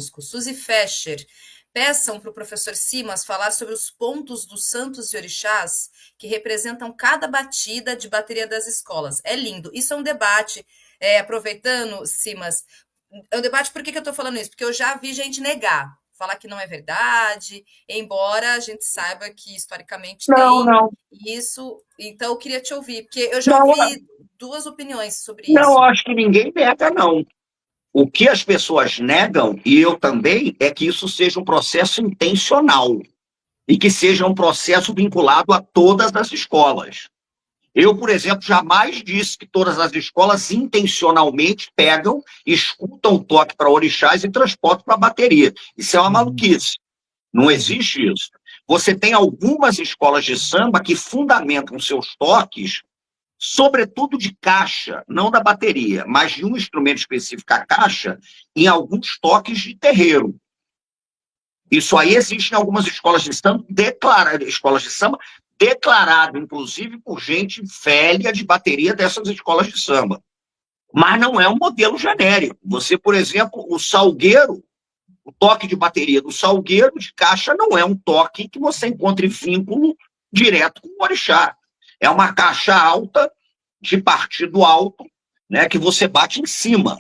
Bosco. Suzy Fescher, peçam para o professor Simas falar sobre os pontos dos santos e orixás que representam cada batida de bateria das escolas. É lindo. Isso é um debate, aproveitando, Simas, é um debate, por que eu estou falando isso? Porque eu já vi gente negar, falar que não é verdade, embora a gente saiba que historicamente Não, tem não. isso. Então eu queria te ouvir, porque eu já Não, ouvi duas opiniões sobre não, isso. acho que ninguém nega, não. O que as pessoas negam, e eu também, é que isso seja um processo intencional e que seja um processo vinculado a todas as escolas. Eu, por exemplo, jamais disse que todas as escolas intencionalmente pegam, escutam o toque para orixás e transportam para a bateria. Isso é uma maluquice. Não existe isso. Você tem algumas escolas de samba que fundamentam seus toques, sobretudo de caixa, não da bateria, mas de um instrumento específico, a caixa, em alguns toques de terreiro. Isso aí existe em algumas escolas de samba, declarado, inclusive, por gente velha de bateria dessas escolas de samba. Mas não é um modelo genérico. Você, por exemplo, o salgueiro, o toque de bateria do salgueiro de caixa não é um toque que você encontre vínculo direto com o orixá. É uma caixa alta, de partido alto, né, que você bate em cima.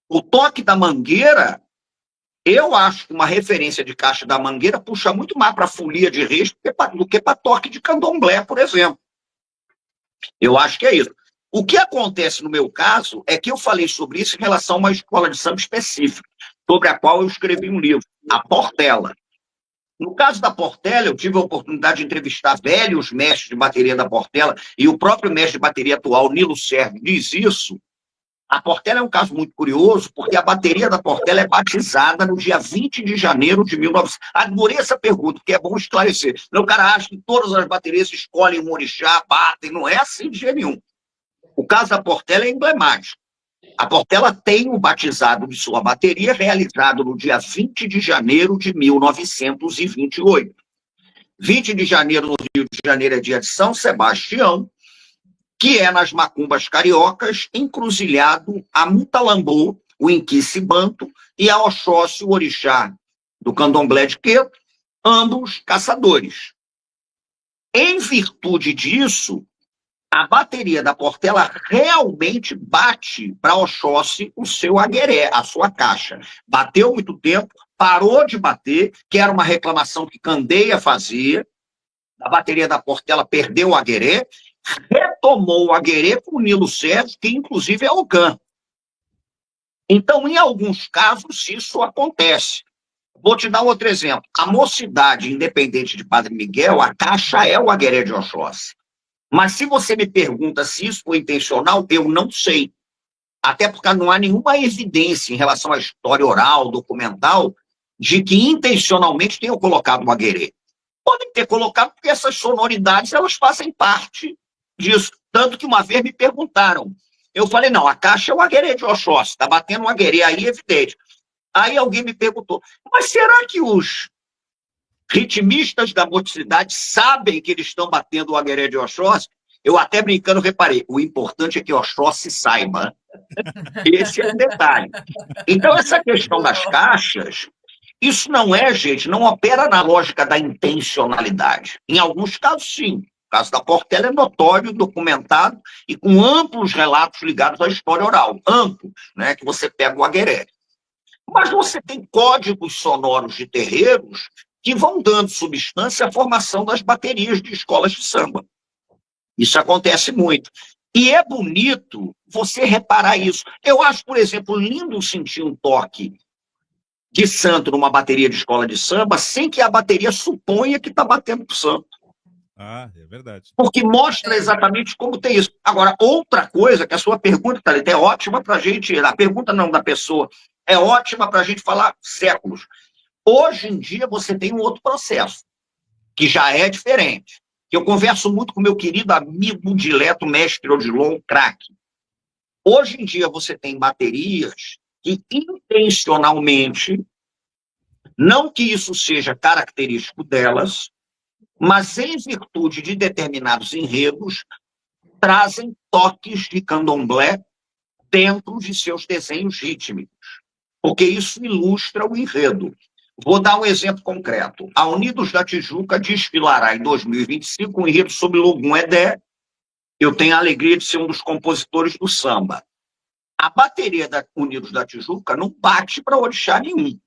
O toque da mangueira, eu acho que uma referência de caixa da mangueira puxa muito mais para folia de reis do que para toque de candomblé, por exemplo. Eu acho que é isso. O que acontece no meu caso é que eu falei sobre isso em relação a uma escola de samba específica, sobre a qual eu escrevi um livro, a Portela. No caso da Portela, eu tive a oportunidade de entrevistar velhos mestres de bateria da Portela, e o próprio mestre de bateria atual, Nilo Sérgio, diz isso. A Portela é um caso muito curioso, porque a bateria da Portela é batizada no dia 20 de janeiro de 1900. Adorei essa pergunta, porque é bom esclarecer. O cara acha que todas as baterias escolhem um orixá, batem, não é assim de jeito nenhum. O caso da Portela é emblemático. A Portela tem o batizado de sua bateria realizado no dia 20 de janeiro de 1928. 20 de janeiro, no Rio de Janeiro, é dia de São Sebastião, que é nas macumbas cariocas, encruzilhado a Mutalambô, o Inquisibanto, e a Oxóssi, o orixá do candomblé de Queto, ambos caçadores. Em virtude disso, a bateria da Portela realmente bate para Oxóssi o seu agueré, a sua caixa. Bateu muito tempo, parou de bater, que era uma reclamação que Candeia fazia. A bateria da Portela perdeu o agueré, retomou o agueré com o Nilo Sérgio, que inclusive é Ogã. Então, em alguns casos, isso acontece. Vou te dar outro exemplo. A Mocidade Independente de Padre Miguel, a caixa é o agueré de Oxóssi. Mas se você me pergunta se isso foi intencional, eu não sei. Até porque não há nenhuma evidência em relação à história oral, documental, de que intencionalmente tenham colocado o agueré. Podem ter colocado porque essas sonoridades elas fazem parte disso. Tanto que uma vez me perguntaram. Eu falei, não, a caixa é o agueré de Oxóssi, está batendo um agueré aí, evidente. Aí alguém me perguntou, mas será que os ritmistas da motricidade sabem que eles estão batendo o agueré de Oxóssi? Eu até brincando reparei, o importante é que Oxóssi saiba. Esse é o detalhe. Então, essa questão das caixas, isso não é, gente, não opera na lógica da intencionalidade. Em alguns casos, sim. O caso da Portela é notório, documentado e com amplos relatos ligados à história oral. Amplos, né, que você pega o agueré. Mas você tem códigos sonoros de terreiros que vão dando substância à formação das baterias de escolas de samba. Isso acontece muito. E é bonito você reparar isso. Eu acho, por exemplo, lindo sentir um toque de santo numa bateria de escola de samba sem que a bateria suponha que está batendo pro santo. Ah, é verdade. Porque mostra exatamente como tem isso. Agora, outra coisa, que a sua pergunta, Thalita, é ótima para a gente, a pergunta não da pessoa, é ótima para a gente falar séculos. Hoje em dia você tem um outro processo, que já é diferente. Que eu converso muito com meu querido amigo dileto, mestre Odilon, craque. Hoje em dia você tem baterias que intencionalmente, não que isso seja característico delas, mas em virtude de determinados enredos, trazem toques de candomblé dentro de seus desenhos rítmicos. porque isso ilustra o enredo. Vou dar um exemplo concreto. A Unidos da Tijuca desfilará em 2025 um enredo sobre Logum Edé. Eu tenho a alegria de ser um dos compositores do samba. A bateria da Unidos da Tijuca não bate para orixá nenhum.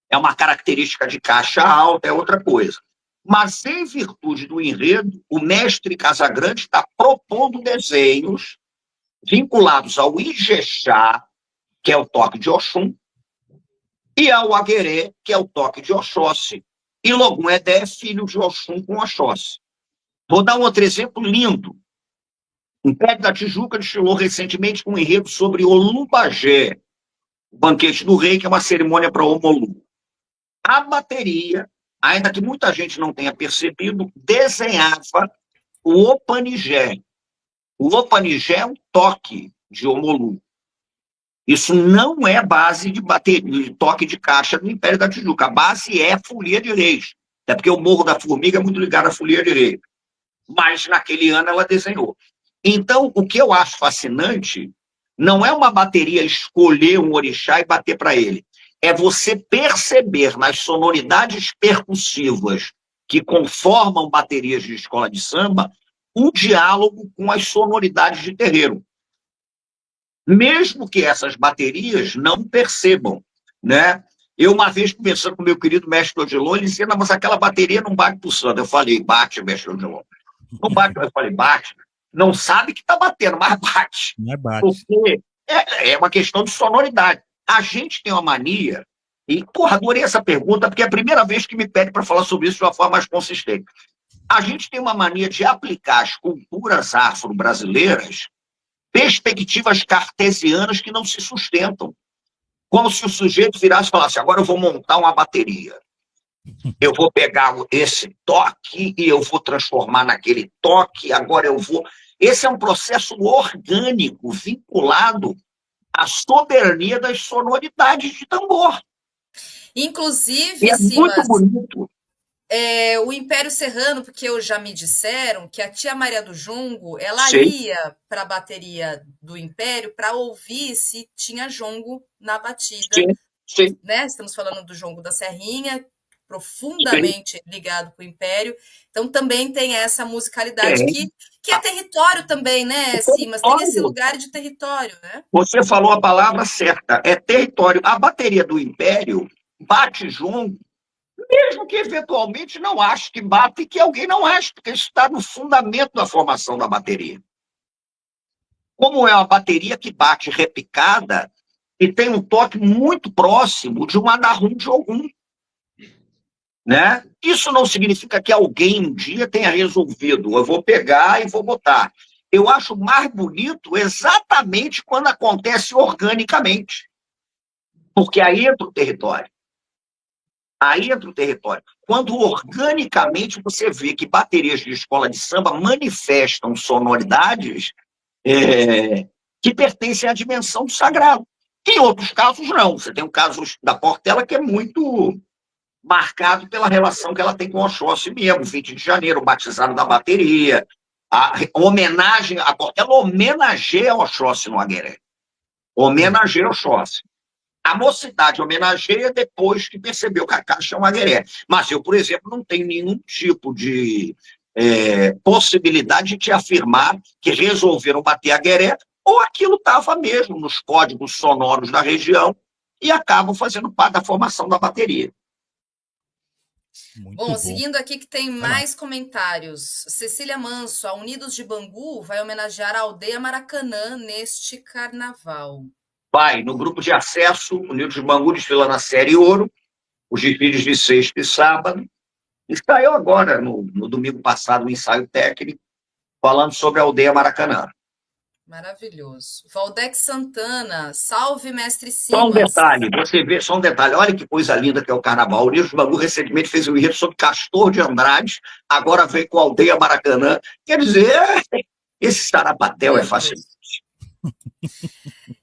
É uma característica de caixa alta, é outra coisa. Mas, em virtude do enredo, o mestre Casagrande está propondo desenhos vinculados ao Ijexá, que é o toque de Oxum, e ao Agueré, que é o toque de Oxóssi. E Logum Edé é filho de Oxum com Oxóssi. Vou dar um outro exemplo lindo. O Império da Tijuca desfilou recentemente um enredo sobre Olumbagé, o banquete do rei, que é uma cerimônia para Omolu. A bateria, ainda que muita gente não tenha percebido, desenhava o Opanigé. O Opanigé é um toque de Omolu. Isso não é base de bateria, de toque de caixa do Império da Tijuca. A base é Folia de Reis. Até porque o Morro da Formiga é muito ligado à Folia de Reis. Mas naquele ano ela desenhou. Então, o que eu acho fascinante não é uma bateria escolher um orixá e bater para ele. É você perceber nas sonoridades percussivas que conformam baterias de escola de samba o diálogo com as sonoridades de terreiro. Mesmo que essas baterias não percebam, né? Eu, uma vez, conversando com meu querido mestre Odilon, ele disse, não, mas aquela bateria não bate pro santo. Eu falei, bate, mestre Odilon. Não bate, eu falei, bate. Não sabe que está batendo, mas bate. Não é bate. Porque é uma questão de sonoridade. A gente tem uma mania, e, porra, adorei essa pergunta, porque é a primeira vez que me pede para falar sobre isso de uma forma mais consistente. A gente tem uma mania de aplicar às culturas afro-brasileiras perspectivas cartesianas que não se sustentam. Como se o sujeito virasse e falasse, agora eu vou montar uma bateria. Eu vou pegar esse toque e eu vou transformar naquele toque, agora eu vou... Esse é um processo orgânico, vinculado à soberania das sonoridades de tambor. Inclusive, E é muito Simas, bonito. o Império Serrano, porque já me disseram que a tia Maria do Jongo, ela Sim, ia para a bateria do Império para ouvir se tinha jongo na batida, sim, sim, né? Estamos falando do jongo da Serrinha, sim. profundamente ligado com o Império. Então também tem essa musicalidade Tem. que é território também, né, Simas? Tem esse lugar de território, né? Você falou a palavra certa, é território. A bateria do Império bate junto, mesmo que eventualmente não ache que bate e que alguém não ache, porque isso está no fundamento da formação da bateria. Como é uma bateria que bate repicada e tem um toque muito próximo de um anarum de algum, né? Isso não significa que alguém um dia tenha resolvido, eu vou pegar e vou botar. Eu acho mais bonito exatamente quando acontece organicamente, porque aí entra o território. Aí entra o território. Quando organicamente você vê que baterias de escola de samba manifestam sonoridades que pertencem à dimensão do sagrado. Em outros casos, não. Você tem o caso da Portela, que é muito marcado pela relação que ela tem com o Oxóssi mesmo, 20 de janeiro, o batizado da bateria, a homenagem, a Portela homenageia o Oxóssi no Agueré. Homenageia o Oxóssi. A mocidade homenageia depois que percebeu que a caixa é um Agueré. Mas eu, por exemplo, não tenho nenhum tipo de possibilidade de te afirmar que resolveram bater Agueré ou aquilo estava mesmo nos códigos sonoros da região e acabam fazendo parte da formação da bateria. Muito Bom, bom. seguindo aqui que tem Vai lá. mais comentários. Cecília Manso, a Unidos de Bangu vai homenagear a aldeia Maracanã neste carnaval. Vai, no grupo de acesso, Unidos de Bangu desfila na série Ouro, os desfiles de sexta e sábado. Estreou agora, no domingo passado, um ensaio técnico, falando sobre a aldeia Maracanã. Maravilhoso. Valdex Santana, salve, mestre Só um Simas. detalhe, você vê, só um detalhe, olha que coisa linda que é o carnaval. O Unidos de Bangu recentemente fez um enredo sobre Castor de Andrade, agora vem com a aldeia Maracanã. Quer dizer, esse sarapatel é Meu fascinante. Deus.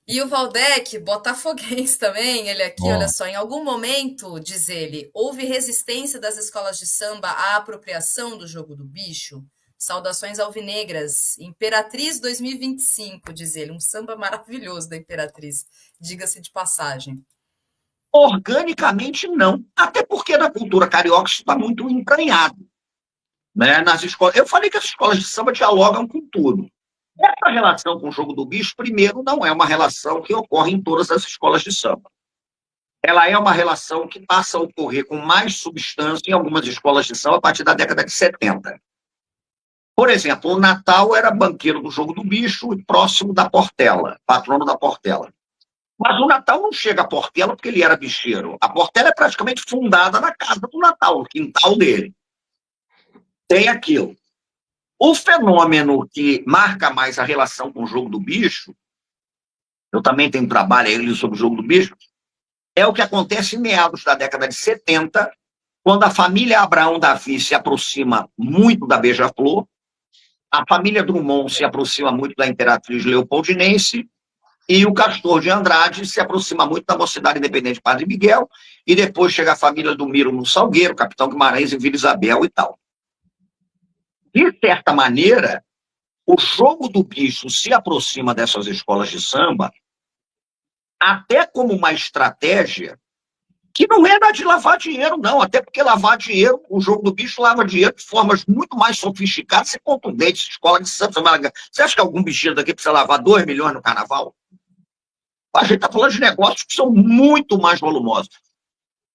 E o Valdec, botafoguense também, ele aqui, olha Ó, só, em algum momento, diz ele, houve resistência das escolas de samba à apropriação do jogo do bicho? Saudações alvinegras. Imperatriz 2025, diz ele. Um samba maravilhoso da Imperatriz. Diga-se de passagem. Organicamente, não. Até porque na cultura carioca isso está muito entranhado. Né? Nas escolas. Eu falei que as escolas de samba dialogam com tudo. Essa relação com o jogo do bicho, primeiro, não é uma relação que ocorre em todas as escolas de samba. Ela é uma relação que passa a ocorrer com mais substância em algumas escolas de samba a partir da década de 70. Por exemplo, o Natal era banqueiro do jogo do bicho e próximo da Portela, patrono da Portela. Mas o Natal não chega à Portela porque ele era bicheiro. A Portela é praticamente fundada na casa do Natal, no quintal dele. Tem aquilo. O fenômeno que marca mais a relação com o jogo do bicho, eu também tenho trabalho aí sobre o jogo do bicho, é o que acontece em meados da década de 70, quando a família Abraão Davi se aproxima muito da Beija-Flor, a família Drummond se aproxima muito da Imperatriz Leopoldinense, e o Castor de Andrade se aproxima muito da Mocidade Independente Padre Miguel, e depois chega a família do Miro no Salgueiro, Capitão Guimarães em Vila Isabel e tal. De certa maneira, o jogo do bicho se aproxima dessas escolas de samba até como uma estratégia que não é da de lavar dinheiro, não. Até porque lavar dinheiro, o jogo do bicho lava dinheiro de formas muito mais sofisticadas e contundentes. Escola de samba. Você acha que algum bicheiro daqui precisa lavar 2 milhões no carnaval? A gente está falando de negócios que são muito mais volumosos.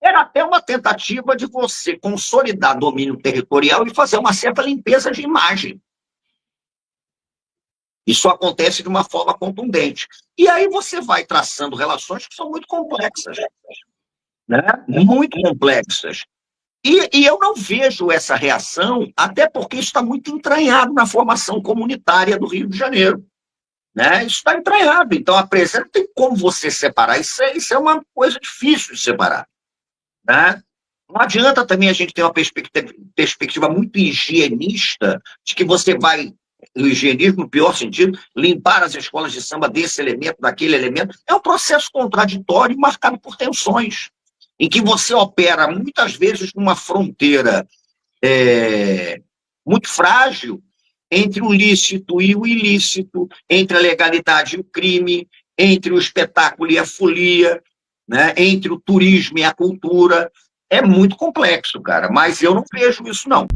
Era até uma tentativa de você consolidar domínio territorial e fazer uma certa limpeza de imagem. Isso acontece de uma forma contundente. E aí você vai traçando relações que são muito complexas. Né? Muito complexas. E eu não vejo essa reação, até porque isso está muito entranhado na formação comunitária do Rio de Janeiro. Né? Isso está entranhado. Então, a presença não tem como você separar. Isso é uma coisa difícil de separar. Né? Não adianta também a gente ter uma perspectiva muito higienista de que você vai, o higienismo no pior sentido, limpar as escolas de samba desse elemento, daquele elemento. É um processo contraditório marcado por tensões, em que você opera muitas vezes numa fronteira muito frágil entre o lícito e o ilícito, entre a legalidade e o crime, entre o espetáculo e a folia, né? Entre o turismo e a cultura. É muito complexo, cara, mas eu não vejo isso, não.